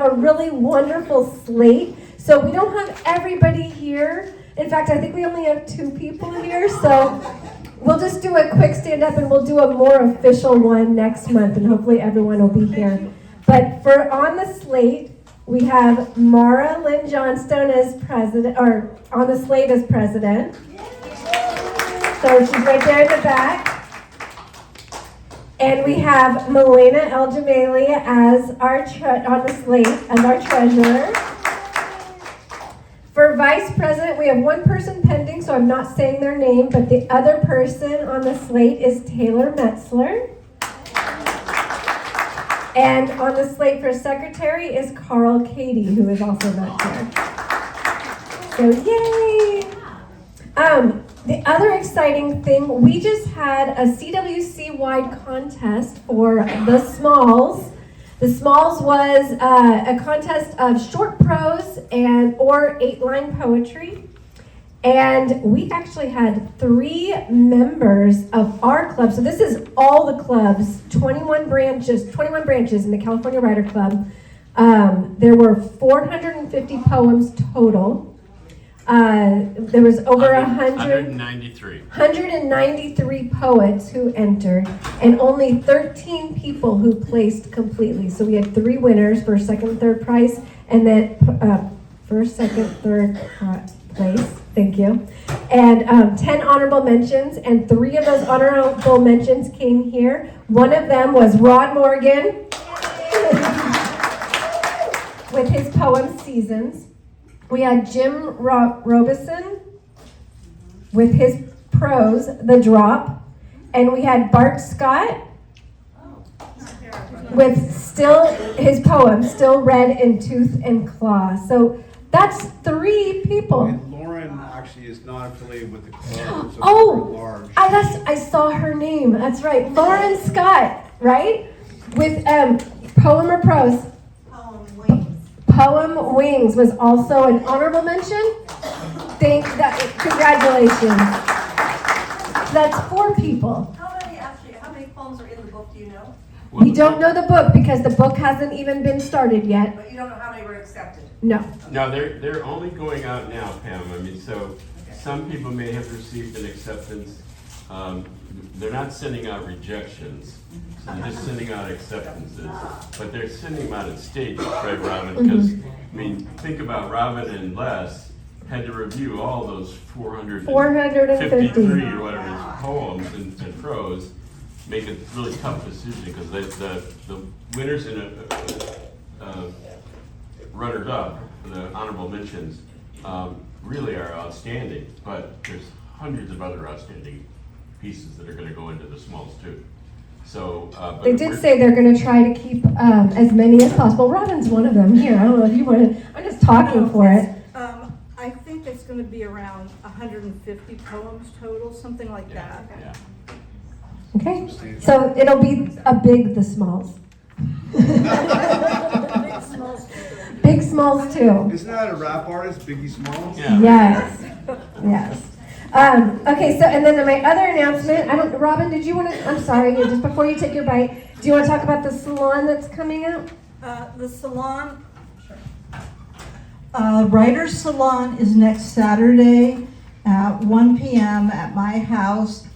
A really wonderful slate. So we don't have everybody here. In fact, I think we only have 2 people here. So we'll just do a quick stand up and we'll do a more official one next month, and hopefully everyone will be here. But for on the slate, we have Mara Lynn Johnstone as president, or on the slate as president. So she's right there in the back. And we have Milena El Jamali as on the slate as our treasurer. For vice president, we have 1 person pending, so I'm not saying their name, but the other person on the slate is Taylor Metzler. And on the slate for secretary is Carl Cady, who is also not here. So yay! The other exciting thing, we just had a CWC-wide contest for the Smalls. The Smalls was a contest of short prose or 8-line poetry. And we actually had 3 members of our club. So this is all the clubs, 21 branches in the California Writer Club. There were 450 poems total. There was over 193 poets who entered, and only 13 people who placed completely. So we had 3 winners, first, second, third prize, and then first, second, third place. Thank you. And 10 honorable mentions, and 3 of those honorable mentions came here. One of them was Rod Morgan with his poem Seasons. We had Jim Robeson with his prose, The Drop. And we had Bart Scott with his poem, Still Red in Tooth and Claw. So that's 3 people. And Lauren actually is not affiliated with the club. So large. I saw her name. That's right. Lauren Scott, right? With poem or prose? Poem Wings was also an honorable mention. Congratulations. That's 4 people. How many poems are in the book, do you know? We don't know the book because the book hasn't even been started yet. But you don't know how many were accepted? No. No, they're only going out now, Pam. I mean, so some people may have received an acceptance. They're not sending out rejections. So they're just sending out acceptances. But they're sending them out in stages, right, Robin? Because, I mean, think about Robin and Les had to review all those 453 or whatever poems and prose, make a really tough decision because the winners and runners-up, the honorable mentions, really are outstanding. But there's hundreds of other outstanding pieces that are going to go into the Smalls too. So they did say they're going to try to keep as many as possible. Robin's one of them. Here, I don't know if you want to. I'm just talking for it. I think it's going to be around 150 poems total, something like that. Yeah. Okay, so it'll be the Smalls. Big Smalls too. Isn't that a rap artist, Biggie Smalls? Yeah. Yes. Okay, so and then my other announcement, Robin, did you want to, I'm sorry, just before you take your bite, do you want to talk about the salon that's coming out? The salon, Writer's Salon is next Saturday at 1 p.m. at my house.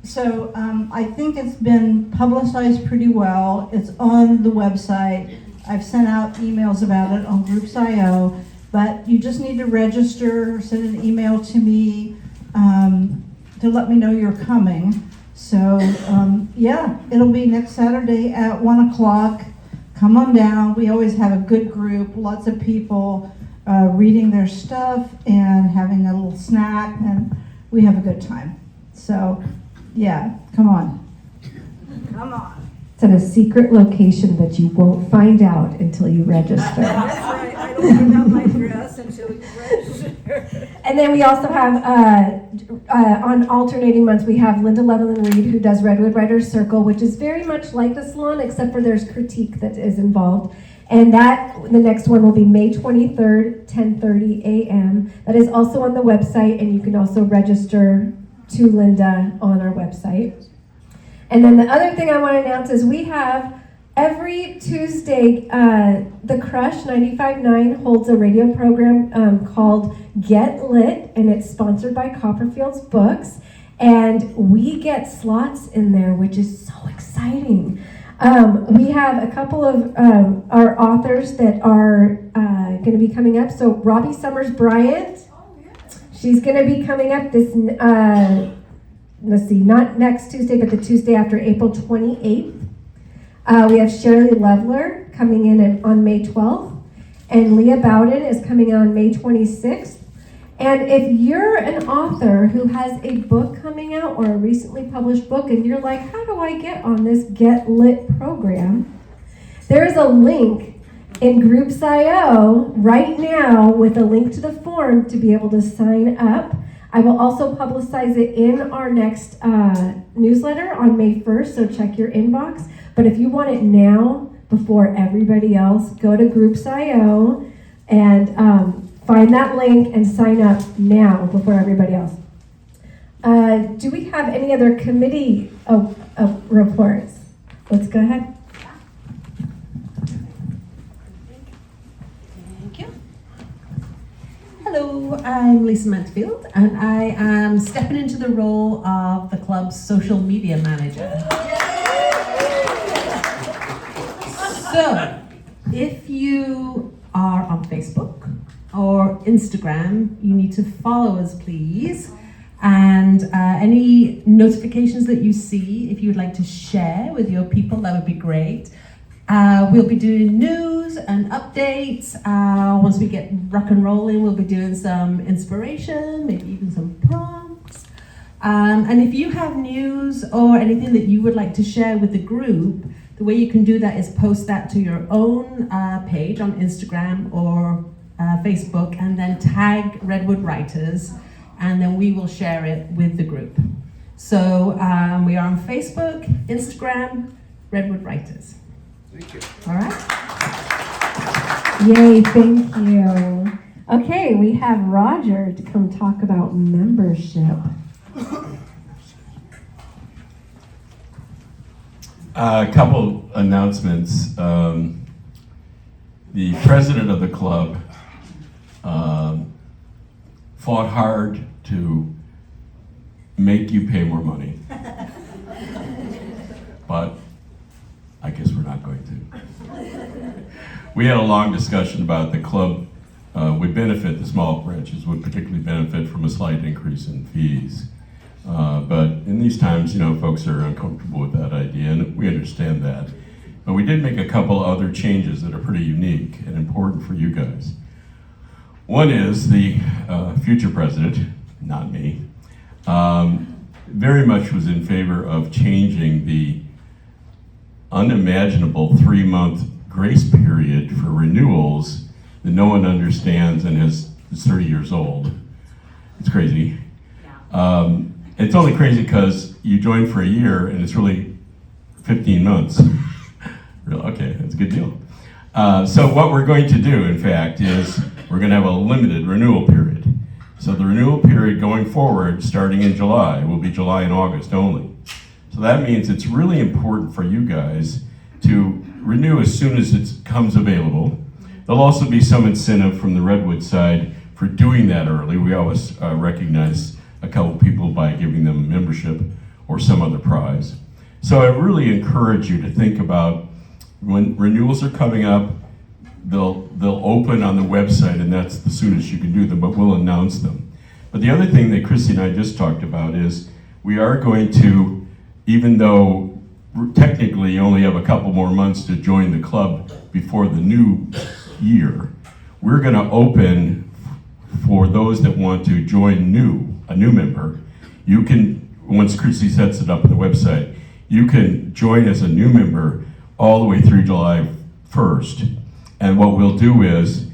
So I think it's been publicized pretty well. It's on the website. I've sent out emails about it on Groups.io, but you just need to register, send an email to me to let me know you're coming. So it'll be next Saturday at 1 o'clock. Come on down. We always have a good group, lots of people reading their stuff and having a little snack, and we have a good time. So come on. Come on. It's at a secret location that you won't find out until you register. That's right. I don't find out my address until you register. And then we also have, on alternating months, we have Linda Levelin Reed, who does Redwood Writers Circle, which is very much like the salon, except for there's critique that is involved. And the next one will be May 23rd, 10:30 a.m. That is also on the website, and you can also register to Linda on our website. And then the other thing I want to announce is we have Every Tuesday, the Crush 95.9 holds a radio program called Get Lit, and it's sponsored by Copperfield's Books. And we get slots in there, which is so exciting. We have a couple of our authors that are going to be coming up. So Robbie Summers Bryant, she's going to be coming up this, let's see, not next Tuesday, but the Tuesday after, April 28th. We have Shirley Leveler coming in on May 12th, and Leah Bowden is coming in on May 26th. And if you're an author who has a book coming out or a recently published book, and you're like, how do I get on this Get Lit program? There is a link in Groups.io right now with a link to the form to be able to sign up. I will also publicize it in our next newsletter on May 1st, so check your inbox. But if you want it now, before everybody else, go to Groups.io and find that link and sign up now before everybody else. Do we have any other committee reports? Let's go ahead. Thank you. Hello, I'm Lisa Mansfield, and I am stepping into the role of the club's social media manager. So, if you are on Facebook or Instagram, you need to follow us, please. And any notifications that you see, if you would like to share with your people, that would be great. We'll be doing news and updates. Once we get rock and rolling, we'll be doing some inspiration, maybe even some prompts. And if you have news or anything that you would like to share with the group, the way you can do that is post that to your own page on Instagram or Facebook, and then tag Redwood Writers, and then we will share it with the group. So we are on Facebook, Instagram, Redwood Writers. Thank you. All right? Yay, thank you. Okay, we have Roger to come talk about membership. A couple announcements. The president of the club fought hard to make you pay more money, but I guess we're not going to. We had a long discussion about the club would benefit, the small branches would particularly benefit from a slight increase in fees. But in these times, folks are uncomfortable with that idea, and we understand that. But we did make a couple other changes that are pretty unique and important for you guys. One is the future president, not me, very much was in favor of changing the unimaginable 3-month grace period for renewals that no one understands and is 30 years old. It's crazy. It's only crazy because you join for a year and it's really 15 months. Okay, that's a good deal. So what we're going to do, in fact, is we're going to have a limited renewal period. So the renewal period going forward, starting in July, will be July and August only. So that means it's really important for you guys to renew as soon as it comes available. There'll also be some incentive from the Redwood side for doing that early. We always recognize a couple people by giving them a membership or some other prize. So I really encourage you to think about when renewals are coming up, they'll open on the website, and that's the soonest you can do them, but we'll announce them. But the other thing that Christy and I just talked about is we are going to, even though technically you only have a couple more months to join the club before the new year, we're going to open for those that want to join a new member. You can, once Christy sets it up on the website, you can join as a new member all the way through July 1st. And what we'll do is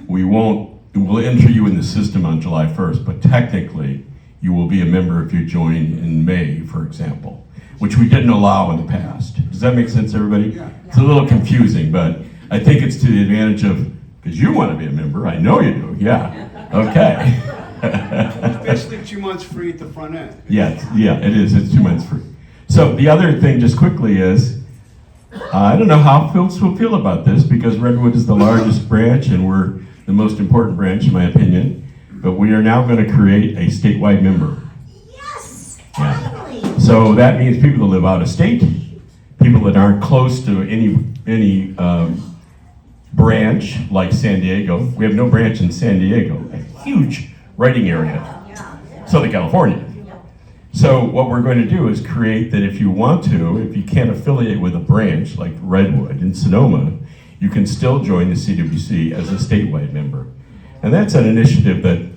we'll enter you in the system on July 1st, but technically you will be a member if you join in May, for example, which we didn't allow in the past. Does that make sense, everybody? Yeah. It's a little confusing, but I think it's to the advantage of, because you want to be a member, I know you do, yeah, okay. It's basically 2 months free at the front end. Yeah, it is, it's 2 months free. So the other thing, just quickly, is I don't know how folks will feel about this because Redwood is the largest branch and we're the most important branch in my opinion. But we are now going to create a statewide member. Yes! Yeah. Finally! So that means people that live out of state, people that aren't close to any branch like San Diego. We have no branch in San Diego, a huge writing area. Southern California. So what we're going to do is create that if you want to, if you can't affiliate with a branch like Redwood in Sonoma, you can still join the CWC as a statewide member. And that's an initiative that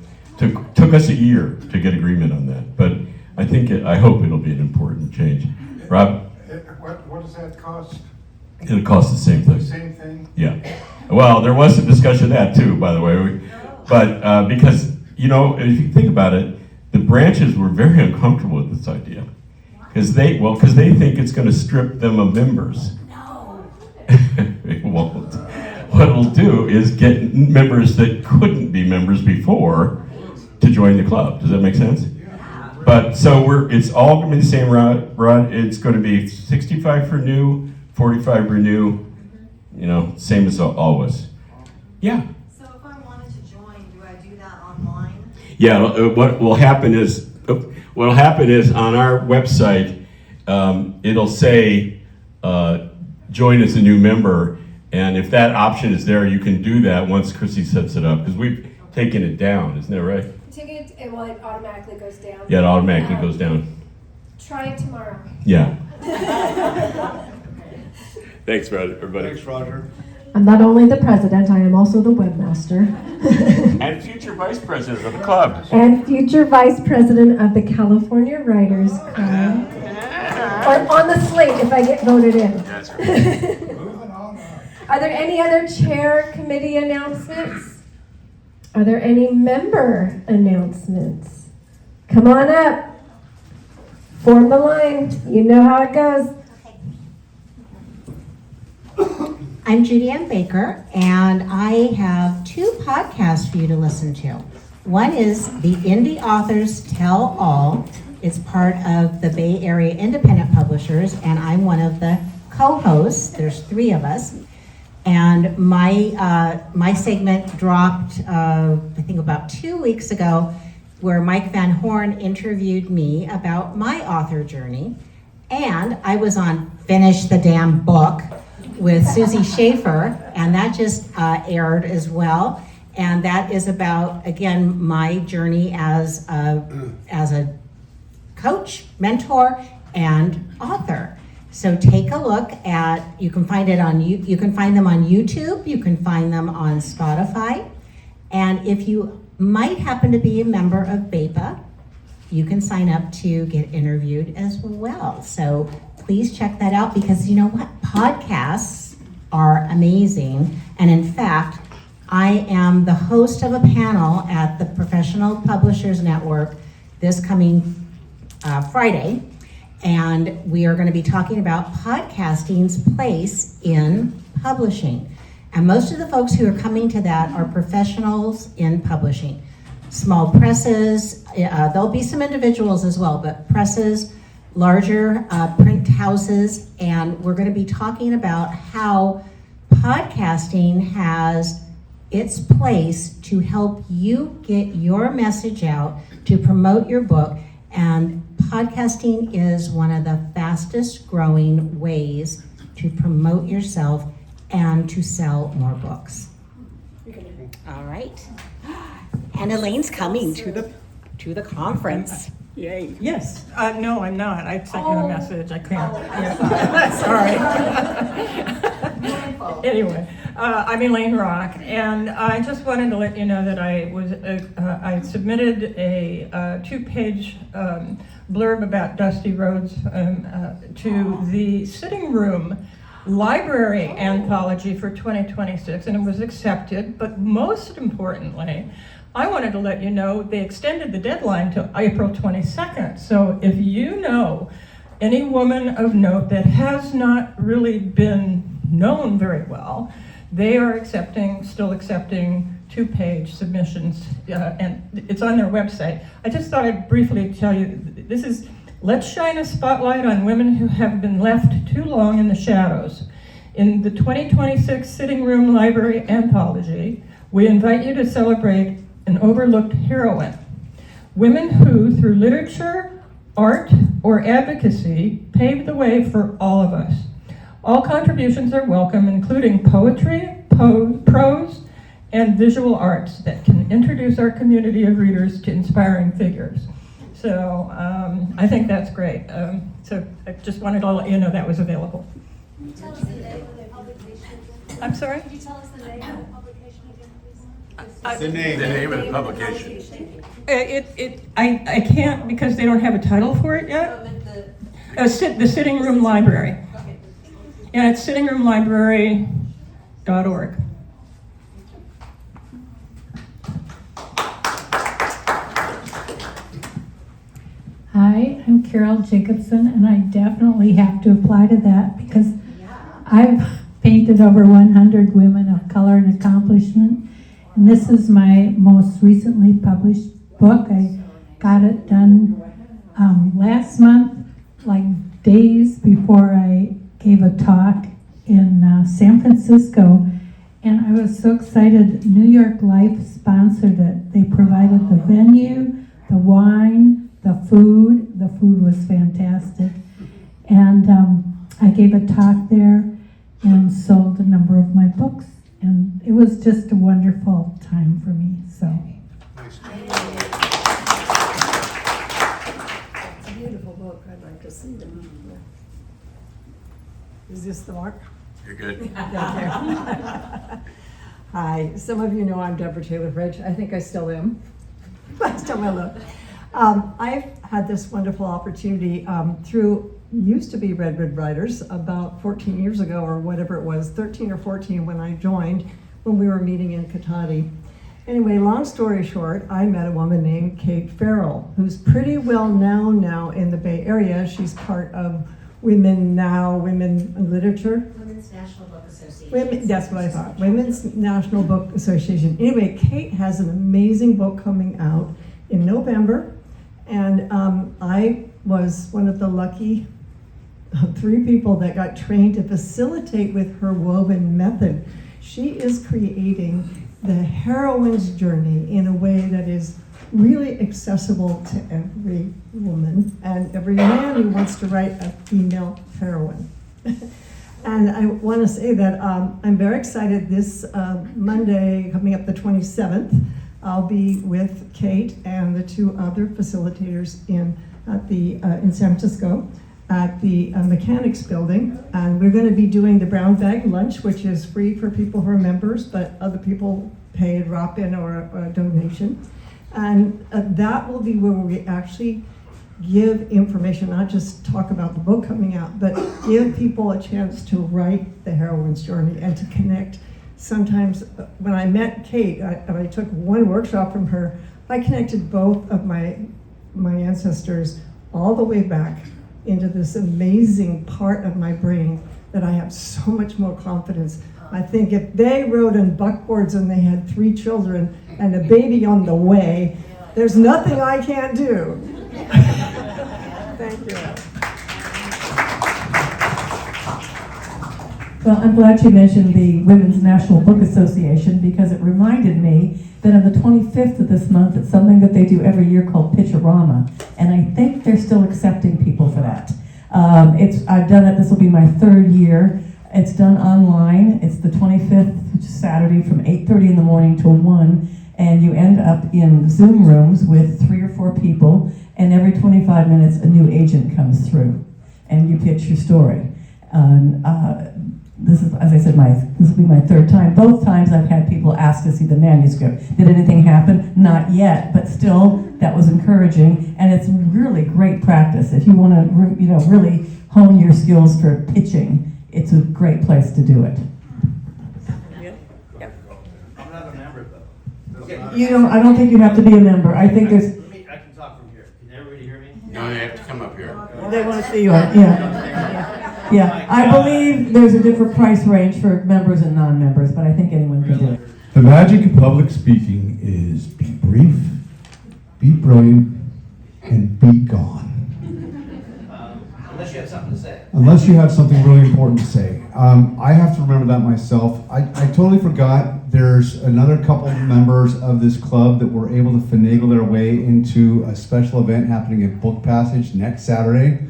took us a year to get agreement on that. But I hope it'll be an important change. Rob? What does that cost? It'll cost the same thing. Same thing? Yeah. Well, there was some discussion of that too, by the way. But because, if you think about it, the branches were very uncomfortable with this idea. Because they think it's going to strip them of members. No. It won't. What it'll do is get members that couldn't be members before to join the club. Does that make sense? But so it's all going to be the same, Rod. It's going to be 65 for new, 45 renew, same as always. Yeah. So if I wanted to join, do I do that online? Yeah, what will happen is on our website, it'll say, join as a new member, and if that option is there, you can do that once Chrissy sets it up, because we've taken it down, isn't that right? It automatically goes down. Yeah, it automatically goes down. Try it tomorrow. Yeah. Thanks, everybody. Thanks, Roger. I'm not only the president, I am also the webmaster. And future vice president of the club. And future vice president of the California Writers Club. Or on the slate if I get voted in. That's right. Moving on. Are there any other chair committee announcements? Are there any member announcements? Come on up. Form the line. You know how it goes. I'm Judy Ann Baker, and I have 2 podcasts for you to listen to. One is the Indie Authors Tell All. It's part of the Bay Area Independent Publishers, and I'm one of the co-hosts. There's 3 of us. And my segment dropped, I think about 2 weeks ago, where Mike Van Horn interviewed me about my author journey. And I was on Finish the Damn Book with Susie Schaefer, and that just aired as well. And that is about, again, my journey as a coach, mentor, and author. So take a look at, you can find them on YouTube, you can find them on Spotify. And if you might happen to be a member of BEPA, you can sign up to get interviewed as well. So please check that out, because you know what? Podcasts are amazing. And in fact, I am the host of a panel at the Professional Publishers Network this coming Friday. And we are going to be talking about podcasting's place in publishing. And most of the folks who are coming to that are professionals in publishing. Small presses, there'll be some individuals as well, but presses, larger print houses, and we're going to be talking about how podcasting has its place to help you get your message out, to promote your book. And podcasting is one of the fastest growing ways to promote yourself and to sell more books. All right. And Elaine's coming to the conference. Yay. Yes. No, I'm not. I sent you a message. I can't. Sorry. Anyway, I'm Elaine Rock, and I just wanted to let you know that I submitted a 2-page blurb about Dusty Rhodes to the Sitting Room Library Anthology for 2026, and it was accepted. But most importantly, I wanted to let you know they extended the deadline to April 22nd. So if you know any woman of note that has not really been known very well, they are still accepting 2-page submissions, and it's on their website. I just thought I'd briefly tell you, this is Let's shine a spotlight on women who have been left too long in the shadows. In the 2026 Sitting Room Library Anthology, we invite you to celebrate an overlooked heroine. Women who, through literature, art, or advocacy, paved the way for all of us. All contributions are welcome, including poetry, prose, and visual arts that can introduce our community of readers to inspiring figures. So I think that's great. So I just wanted to let you know that was available. Can you tell us the name of the publication again? I'm sorry? Could you tell us the name of the publication again, please? The name of the publication. I can't because they don't have a title for it yet. The Sitting Room Library. Yeah, it's sittingroomlibrary.org. Hi, I'm Carol Jacobson, and I definitely have to apply to that because I've painted over 100 women of color and accomplishment, and this is my most recently published book. I got it done last month, like days before I gave a talk in San Francisco, and I was so excited. New York Life sponsored it. They provided the venue, the wine, the food. The food was fantastic. And I gave a talk there and sold a number of my books. And it was just a wonderful time for me, so. It's a beautiful book. I'd like to see them. Is this the mark? You're good. Hi, some of you know I'm Deborah Taylor Fridge. I think I still am. I still will look. I've had this wonderful opportunity through, used to be Redwood Writers about 14 years ago or whatever it was, 13 or 14 when I joined, when we were meeting in Katati. Anyway, long story short, I met a woman named Kate Farrell, who's pretty well known now in the Bay Area. She's part of Women Now, Women in Literature. Women's National Book Association. That's what I thought, Women's National Book Association. Anyway, Kate has an amazing book coming out in November, and I was one of the lucky 3 people that got trained to facilitate with her woven method. She is creating the heroine's journey in a way that is really accessible to every woman and every man who wants to write a female heroine. And I want to say that I'm very excited. This Monday, coming up the 27th, I'll be with Kate and the 2 other facilitators in San Francisco at the Mechanics Building. And we're going to be doing the brown bag lunch, which is free for people who are members, but other people pay a drop-in or a donation. And that will be where we actually give information, not just talk about the book coming out, but give people a chance to write the heroine's journey and to connect. Sometimes when I met Kate, I took one workshop from her, I connected both of my ancestors all the way back into this amazing part of my brain that I have so much more confidence. I think if they rode in buckboards and they had 3 children and a baby on the way, there's nothing I can't do. Thank you. Well, I'm glad you mentioned the Women's National Book Association because it reminded me that on the 25th of this month, it's something that they do every year called Pitch-A-Rama, and I think they're still accepting people for that. I've done it, this will be my 3rd year. It's done online. It's the 25th, which is Saturday, from 8:30 in the morning till 1, and you end up in Zoom rooms with 3 or 4 people, and every 25 minutes a new agent comes through, and you pitch your story. This is, as I said, this will be my 3rd time. Both times I've had people ask to see the manuscript. Did anything happen? Not yet, but still, that was encouraging, and it's really great practice. If you want to, really hone your skills for pitching, it's a great place to do it. I'm not a member though. I don't think you have to be a member. I think there's. I can talk from here. Can everybody hear me? No, you have to come up here. They want to see you. Yeah. I believe there's a different price range for members and non-members, but I think anyone can do it. The magic of public speaking is be brief, be brilliant, and be gone. you have something to say. Unless you have something really important to say. I have to remember that myself. I totally forgot there's another couple of members of this club that were able to finagle their way into a special event happening at Book Passage next Saturday.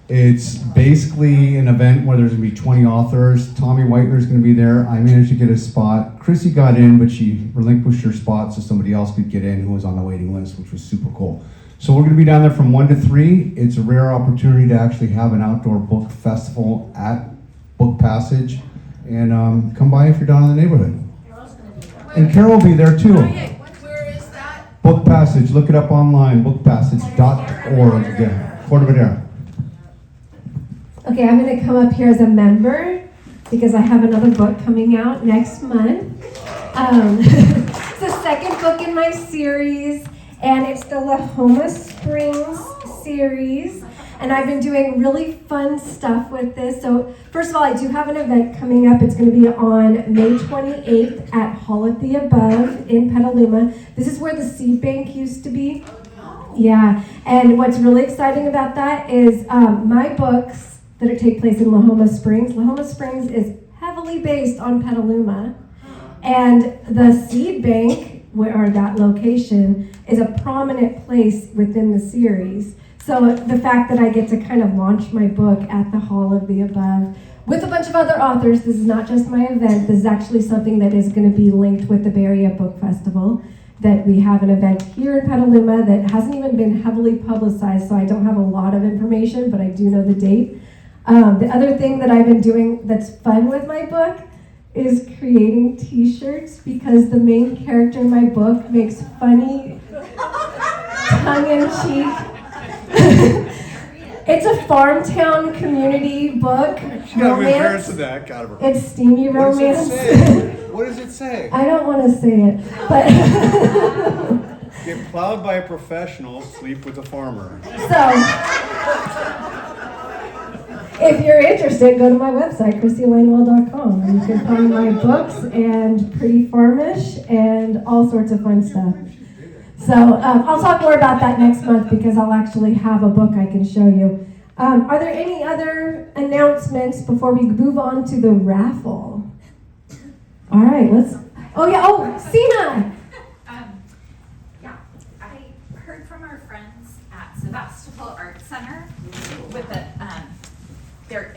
It's basically an event where there's going to be 20 authors. Tommy Whitener's going to be there. I managed to get a spot. Chrissy got in, but she relinquished her spot so somebody else could get in who was on the waiting list, which was super cool. So we're going to be down there from 1 to 3. It's a rare opportunity to actually have an outdoor book festival at Book Passage. And come by if you're down in the neighborhood. And Carol will be there too. Where is that? Book Passage. Look it up online. Bookpassage.org. Yeah. Corte Madera. Okay, I'm going to come up here as a member because I have another book coming out next month. It's the second book in my series, and it's the Lahoma Springs series. And I've been doing really fun stuff with this. So first of all, I do have an event coming up. It's going to be on May 28th at Hall at the Above in Petaluma. This is where the seed bank used to be. Yeah, and what's really exciting about that is my books that take place in Lahoma Springs. Lahoma Springs is heavily based on Petaluma, and the seed bank, or that location, is a prominent place within the series. So the fact that I get to kind of launch my book at the Hall of the Above with a bunch of other authors, this is not just my event, this is actually something that is going to be linked with the Bay Area Book Festival, that we have an event here in Petaluma that hasn't even been heavily publicized, so I don't have a lot of information, but I do know the date. The other thing that I've been doing that's fun with my book is creating t-shirts, because the main character in my book makes funny, tongue-in-cheek. It's a farm town community book. She got to be embarrassed of that. Got her. It's steamy romance. What does it say? I don't want to say it, but Get plowed by a professional, sleep with a farmer. so. If you're interested, go to my website, ChristieLanewell.com, and you can find my books and Pretty Farmish and all sorts of fun stuff. So I'll talk more about that next month because I'll actually have a book I can show you. Are there any other announcements before we move on to the raffle? All right, Sina! Yeah, I heard from our friends at Sebastopol Art Center with their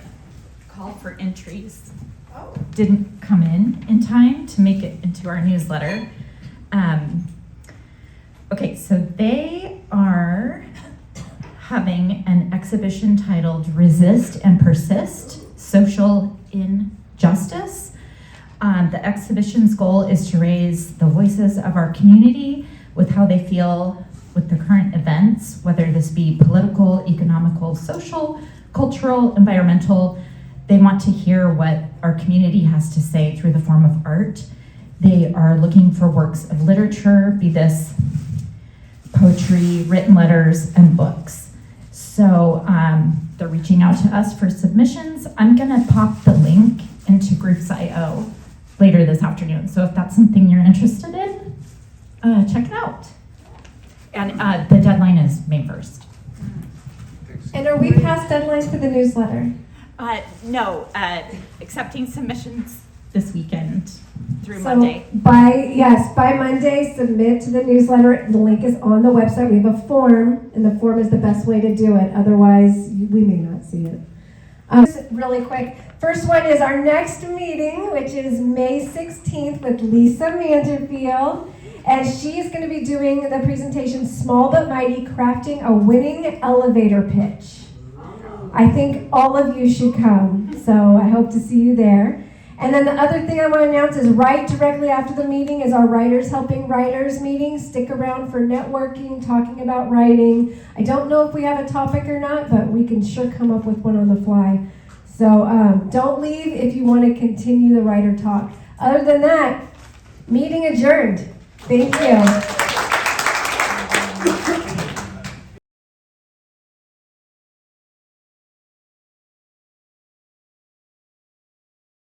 call for entries didn't come in time to make it into our newsletter. Okay, so they are having an exhibition titled Resist and Persist, Social Injustice. The exhibition's goal is to raise the voices of our community with how they feel with the current events, whether this be political, economical, social, cultural, environmental. They want to hear what our community has to say through the form of art. They are looking for works of literature, be this poetry, written letters, and books. So they're reaching out to us for submissions. I'm gonna pop the link into Groups.io later this afternoon. So if that's something you're interested in, check it out. And the deadline is May 1st. And are we past deadlines for the newsletter? No, accepting submissions this weekend through So Monday. by Monday, submit to the newsletter. The link is on the website. We have a form, and the form is the best way to do it. Otherwise, we may not see it. Just really quick. First one is our next meeting, which is May 16th with Lisa Manderfield. And she's going to be doing the presentation Small But Mighty, Crafting a Winning Elevator Pitch. I think all of you should come, so I hope to see you there. And then the other thing I want to announce is right directly after the meeting is our Writers Helping Writers meeting. Stick around for networking, talking about writing. I don't know if we have a topic or not, but we can sure come up with one on the fly. So don't leave if you want to continue the writer talk. Other than that, meeting adjourned. Thank you.